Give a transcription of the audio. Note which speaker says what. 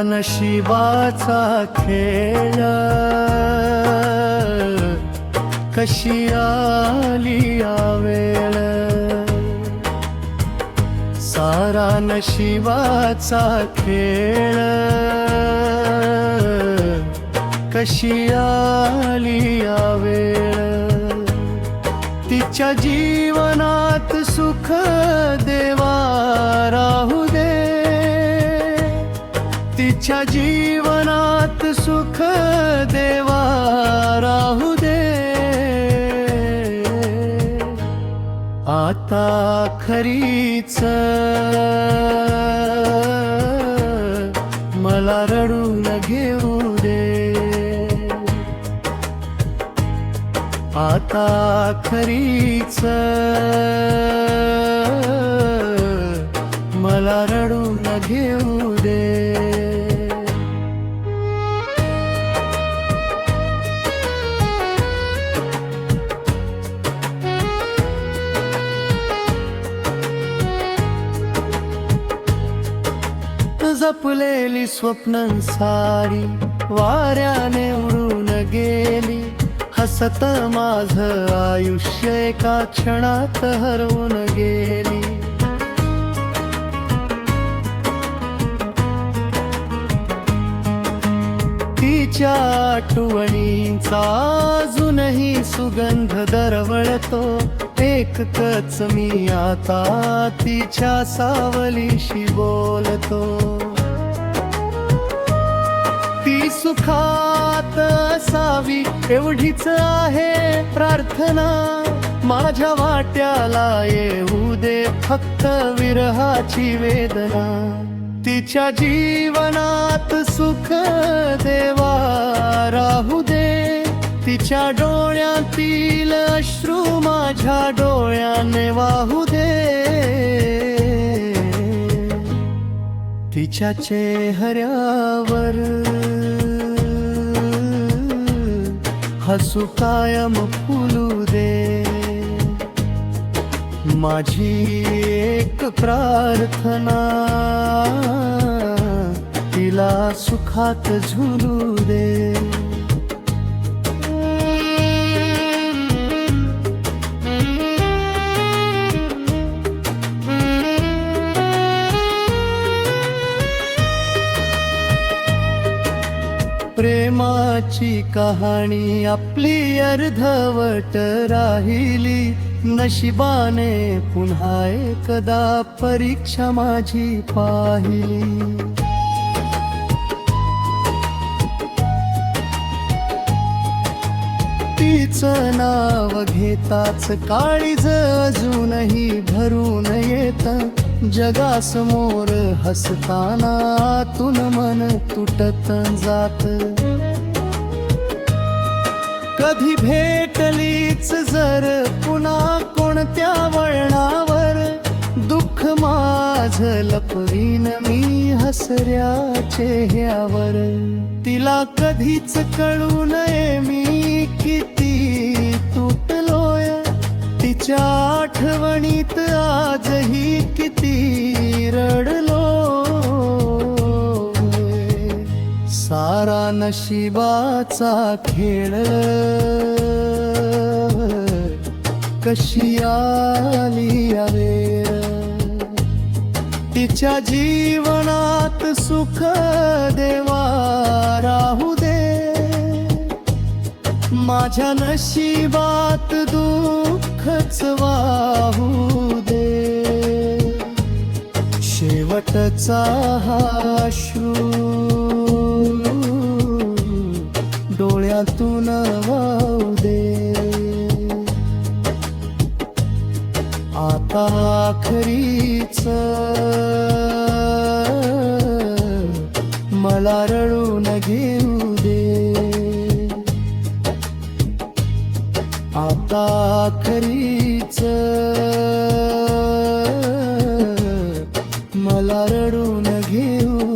Speaker 1: नशिबाचा खेळ कशी आली या वेळ सारा नशिबाचा खेळ कशी आली या वेळ तिच्या जीवनात सुख देवा राहू दे तिच्या जीवनात सुख देवा राहू दे आता खरीच मला रडून घेऊ दे आता खरीच मला रडून घेऊ दे जपलेली स्वप्न सारी वाऱ्याने उडून गेली हसत माझं आयुष्य एका क्षणात हरवून गेली तिच्या आठवणींचा अजूनही सुगंध दरवळतो एकच मी आता तिच्या सावलीशी बोलतो ती सुखात असावी एवढीच आहे प्रार्थना माझ्या वाट्याला येऊ दे फक्त विरहाची वेदना तिच्या जीवनात सुख देवा राहू दे तिच्या डोळ्यातील अश्रू माझ्या डोळ्याने वाहू दे तिच्या चेहऱ्यावर हसू कायम फुलू दे माझी एक प्रार्थना तिला सुखात झुलू दे प्रेमाची कहाणी आपली अर्धवट राहिली नशिबाने पुन्हा एकदा परीक्षा माझी पाहिली तिचं नाव घेताच काळीज अजूनही भरून येत जगासमोर हसताना आतून मन तुटत जात कधी भेटलीच जर पुन्हा कोणत्या वळणावर दुःख माझ लपवीन मी हसऱ्या चेहऱ्यावर तिला कधीच कळू नये मी किती तुटलोय तिच्या आठवणीत आजही किती रडलो सारा नशिबाचा खेळ कशी आली या वेळ तिच्या जीवनात सुख देवा राहू दे माझ्या नशिबात दुःखच वाहू दे शेवटचा हा अश्रू डोळ्यातून वाहू दे आता आखरीच मला रडून घेऊ दे आता आखरीच मला रडून घेऊ